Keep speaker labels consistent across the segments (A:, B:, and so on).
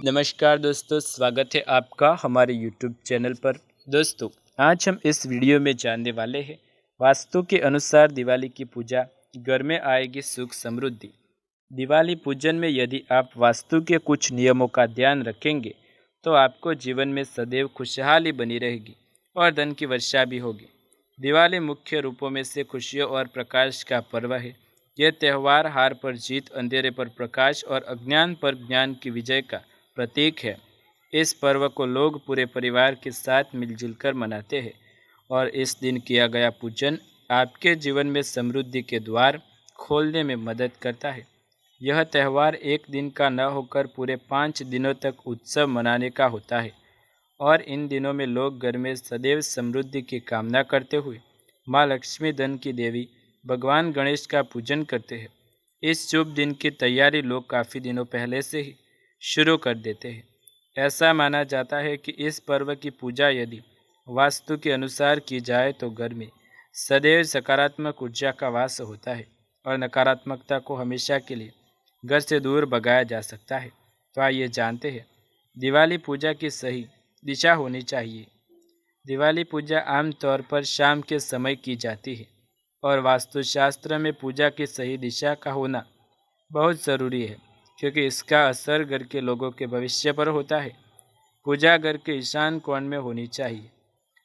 A: नमस्कार दोस्तों, स्वागत है आपका हमारे YouTube चैनल पर। दोस्तों, आज हम इस वीडियो में जानने वाले हैं वास्तु के अनुसार दिवाली की पूजा घर में आएगी सुख समृद्धि। दिवाली पूजन में यदि आप वास्तु के कुछ नियमों का ध्यान रखेंगे तो आपको जीवन में सदैव खुशहाली बनी रहेगी और धन की वर्षा भी होगी। दिवाली मुख्य रूपों में से खुशियों और प्रकाश का पर्व है। यह त्यौहार हार पर जीत, अंधेरे पर प्रकाश और अज्ञान पर ज्ञान की विजय का प्रतीक है। इस पर्व को लोग पूरे परिवार के साथ मिलजुल कर मनाते हैं और इस दिन किया गया पूजन आपके जीवन में समृद्धि के द्वार खोलने में मदद करता है। यह त्यौहार एक दिन का न होकर पूरे 5 दिनों तक उत्सव मनाने का होता है और इन दिनों में लोग घर में सदैव समृद्धि की कामना करते हुए माँ लक्ष्मी, धन की देवी, भगवान गणेश का पूजन करते हैं। इस शुभ दिन की तैयारी लोग काफ़ी दिनों पहले से ही शुरू कर देते हैं। ऐसा माना जाता है कि इस पर्व की पूजा यदि वास्तु के अनुसार की जाए तो घर में सदैव सकारात्मक ऊर्जा का वास होता है और नकारात्मकता को हमेशा के लिए घर से दूर भगाया जा सकता है। तो आइए जानते हैं दिवाली पूजा की सही दिशा होनी चाहिए। दिवाली पूजा आमतौर पर शाम के समय की जाती है और वास्तुशास्त्र में पूजा की सही दिशा का होना बहुत ज़रूरी है क्योंकि इसका असर घर के लोगों के भविष्य पर होता है। पूजा घर के ईशान कोण में होनी चाहिए,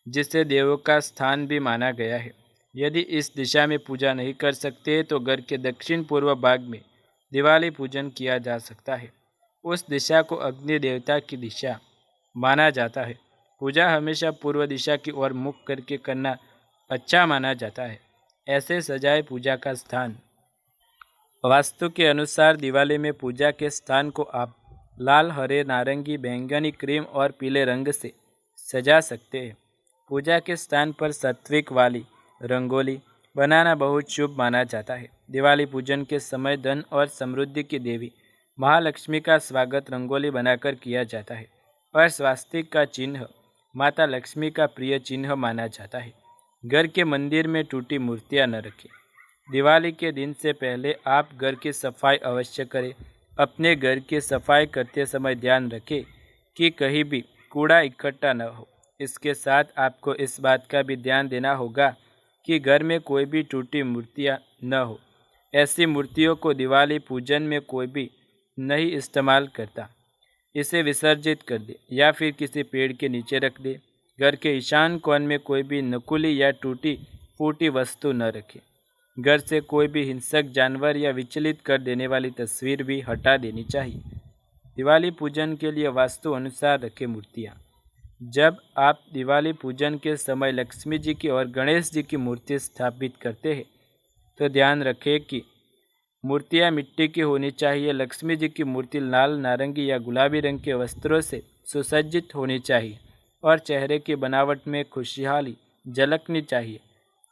A: जिसे देवों का स्थान भी माना गया है। यदि इस दिशा में पूजा नहीं कर सकते तो घर के दक्षिण पूर्व भाग में दिवाली पूजन किया जा सकता है। उस दिशा को अग्नि देवता की दिशा माना जाता है। पूजा हमेशा पूर्व दिशा की ओर मुख करके करना अच्छा माना जाता है। ऐसे सजाए पूजा का स्थान। वास्तु के अनुसार दिवाली में पूजा के स्थान को आप लाल, हरे, नारंगी, बैंगनी, क्रीम और पीले रंग से सजा सकते हैं। पूजा के स्थान पर सात्विक वाली रंगोली बनाना बहुत शुभ माना जाता है। दिवाली पूजन के समय धन और समृद्धि की देवी महालक्ष्मी का स्वागत रंगोली बनाकर किया जाता है और स्वास्तिक का चिन्ह माता लक्ष्मी का प्रिय चिन्ह माना जाता है। घर के मंदिर में टूटी मूर्तियां न रखें। दिवाली के दिन से पहले आप घर की सफाई अवश्य करें। अपने घर की सफाई करते समय ध्यान रखें कि कहीं भी कूड़ा इकट्ठा न हो। इसके साथ आपको इस बात का भी ध्यान देना होगा कि घर में कोई भी टूटी मूर्तियां न हो। ऐसी मूर्तियों को दिवाली पूजन में कोई भी नहीं इस्तेमाल करता। इसे विसर्जित कर दे या फिर किसी पेड़ के नीचे रख दे। घर के ईशान कोण में कोई भी नकुली या टूटी फूटी वस्तु न रखें। घर से कोई भी हिंसक जानवर या विचलित कर देने वाली तस्वीर भी हटा देनी चाहिए। दिवाली पूजन के लिए वास्तु अनुसार रखें मूर्तियाँ। जब आप दिवाली पूजन के समय लक्ष्मी जी की और गणेश जी की मूर्ति स्थापित करते हैं तो ध्यान रखें कि मूर्तियाँ मिट्टी की होनी चाहिए। लक्ष्मी जी की मूर्ति लाल, नारंगी या गुलाबी रंग के वस्त्रों से सुसज्जित होनी चाहिए और चेहरे की बनावट में खुशहाली झलकनी चाहिए।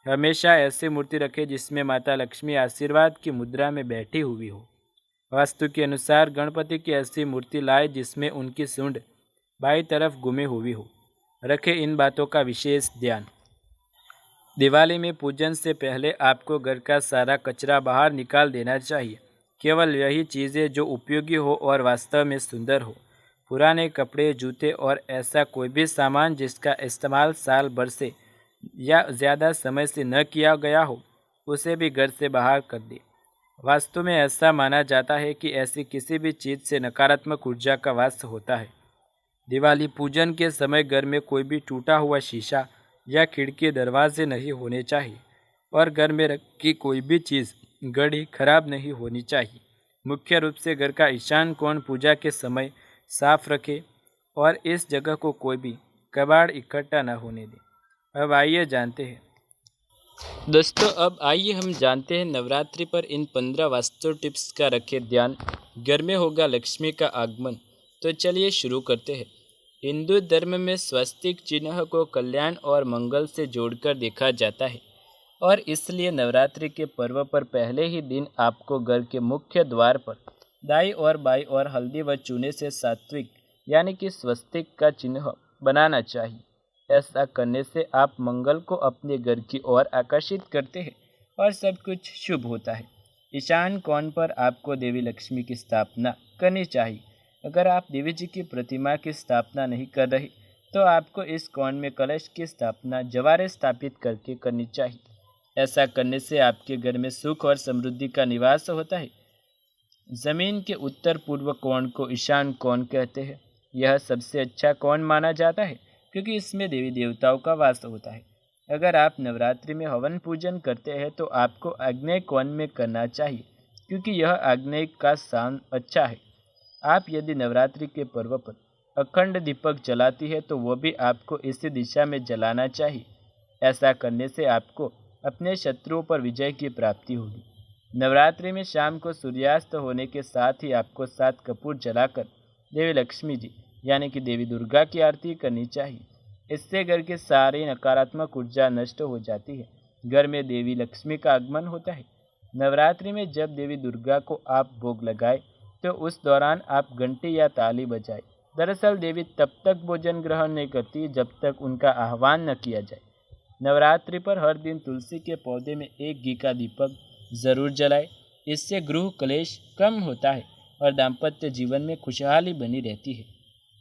A: हमेशा ऐसी मूर्ति रखें जिसमें माता लक्ष्मी आशीर्वाद की मुद्रा में बैठी हुई हो। वास्तु के अनुसार गणपति की ऐसी मूर्ति लाए जिसमें उनकी सूंड बाईं तरफ घूमी हुई हो। रखें इन बातों का विशेष ध्यान। दिवाली में पूजन से पहले आपको घर का सारा कचरा बाहर निकाल देना चाहिए। केवल यही चीज़ें जो उपयोगी हो और वास्तव में सुंदर हो। पुराने कपड़े, जूते और ऐसा कोई भी सामान जिसका इस्तेमाल साल भर से या ज़्यादा समय से न किया गया हो, उसे भी घर से बाहर कर दे। वास्तु में ऐसा माना जाता है कि ऐसी किसी भी चीज़ से नकारात्मक ऊर्जा का वास होता है। दिवाली पूजन के समय घर में कोई भी टूटा हुआ शीशा या खिड़की, दरवाजे नहीं होने चाहिए और घर में रखी कोई भी चीज़ घड़ी खराब नहीं होनी चाहिए। मुख्य रूप से घर का ईशान कोण पूजा के समय साफ रखें और इस जगह को कोई भी कबाड़ इकट्ठा न होने दें। अब आइए जानते हैं दोस्तों, अब आइए हम जानते हैं नवरात्रि पर इन 15 वास्तु टिप्स का रखें ध्यान। घर में होगा लक्ष्मी का आगमन। तो चलिए शुरू करते हैं। हिंदू धर्म में स्वस्तिक चिन्ह को कल्याण और मंगल से जोड़कर देखा जाता है और इसलिए नवरात्रि के पर्व पर पहले ही दिन आपको घर के मुख्य द्वार पर दाईं और बाईं और हल्दी व चूने से सात्विक यानी कि स्वस्तिक का चिन्ह बनाना चाहिए। ऐसा करने से आप मंगल को अपने घर की ओर आकर्षित करते हैं और सब कुछ शुभ होता है। ईशान कोण पर आपको देवी लक्ष्मी की स्थापना करनी चाहिए। अगर आप देवी जी की प्रतिमा की स्थापना नहीं कर रहे तो आपको इस कोण में कलश की स्थापना जवारे स्थापित करके करनी चाहिए। ऐसा करने से आपके घर में सुख और समृद्धि का निवास होता है। जमीन के उत्तर पूर्व कोण को ईशान कोण कहते हैं। यह सबसे अच्छा कोण माना जाता है क्योंकि इसमें देवी देवताओं का वास होता है। अगर आप नवरात्रि में हवन पूजन करते हैं तो आपको आग्नेय कोण में करना चाहिए क्योंकि यह आग्नेय का स्थान अच्छा है। आप यदि नवरात्रि के पर्व पर अखंड दीपक जलाती है तो वह भी आपको इसी दिशा में जलाना चाहिए। ऐसा करने से आपको अपने शत्रुओं पर विजय की प्राप्ति होगी। नवरात्रि में शाम को सूर्यास्त होने के साथ ही आपको 7 कपूर जलाकर देवी लक्ष्मी जी यानी कि देवी दुर्गा की आरती करनी चाहिए। इससे घर की सारी नकारात्मक ऊर्जा नष्ट हो जाती है। घर में देवी लक्ष्मी का आगमन होता है। नवरात्रि में जब देवी दुर्गा को आप भोग लगाए तो उस दौरान आप घंटी या ताली बजाएं। दरअसल देवी तब तक भोजन ग्रहण नहीं करती जब तक उनका आह्वान न किया जाए। नवरात्रि पर हर दिन तुलसी के पौधे में 1 घी का दीपक जरूर जलाए। इससे गृह क्लेश कम होता है और दाम्पत्य जीवन में खुशहाली बनी रहती है।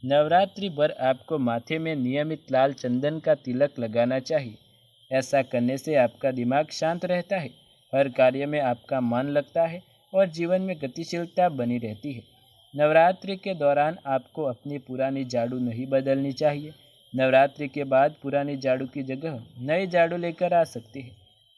A: नवरात्रि भर आपको माथे में नियमित लाल चंदन का तिलक लगाना चाहिए। ऐसा करने से आपका दिमाग शांत रहता है, हर कार्य में आपका मन लगता है और जीवन में गतिशीलता बनी रहती है। नवरात्रि के दौरान आपको अपनी पुरानी झाड़ू नहीं बदलनी चाहिए। नवरात्रि के बाद पुरानी झाड़ू की जगह नई झाड़ू लेकर आ सकती है।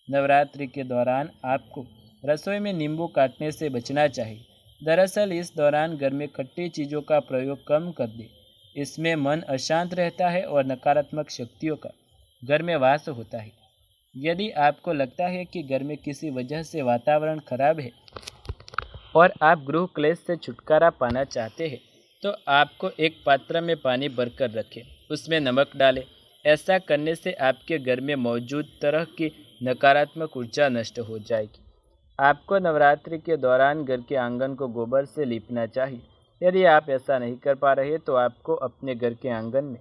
A: नवरात्रि के दौरान आपको रसोई में नींबू काटने से बचना चाहिए। दरअसल इस दौरान घर में खट्टी चीज़ों का प्रयोग कम कर दें। इसमें मन अशांत रहता है और नकारात्मक शक्तियों का घर में वास होता है। यदि आपको लगता है कि घर में किसी वजह से वातावरण खराब है और आप गृह क्लेश से छुटकारा पाना चाहते हैं तो आपको एक पात्र में पानी भरकर रखें, उसमें नमक डालें। ऐसा करने से आपके घर में मौजूद तरह की नकारात्मक ऊर्जा नष्ट हो जाएगी। आपको नवरात्रि के दौरान घर के आंगन को गोबर से लीपना चाहिए। यदि आप ऐसा नहीं कर पा रहे तो आपको अपने घर के आंगन में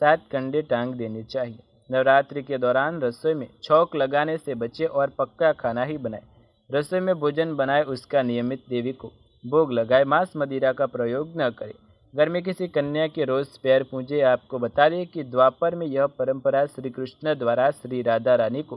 A: 7 कंडे टांग देने चाहिए। नवरात्रि के दौरान रसोई में छौंक लगाने से बचे और पक्का खाना ही बनाए। रसोई में भोजन बनाए उसका नियमित देवी को भोग लगाए। मांस मदिरा का प्रयोग न करें। घर में किसी कन्या के रोज पैर पूजे। आपको बता दें कि द्वापर में यह परंपरा श्री कृष्ण द्वारा श्री राधा रानी को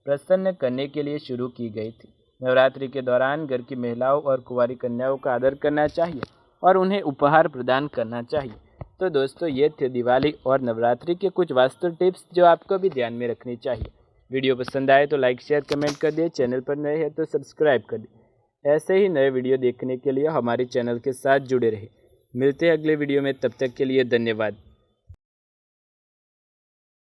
A: प्रसन्न करने के लिए शुरू की गई थी। नवरात्रि के दौरान घर की महिलाओं और कुंवारी कन्याओं का आदर करना चाहिए और उन्हें उपहार प्रदान करना चाहिए। तो दोस्तों, ये थे दिवाली और नवरात्रि के कुछ वास्तु टिप्स जो आपको भी ध्यान में रखनी चाहिए। वीडियो पसंद आए तो लाइक शेयर कमेंट कर दिए। चैनल पर नए हैं तो सब्सक्राइब कर दिए। ऐसे ही नए वीडियो देखने के लिए हमारे चैनल के साथ जुड़े रहे। मिलते हैं अगले वीडियो में, तब तक के लिए धन्यवाद।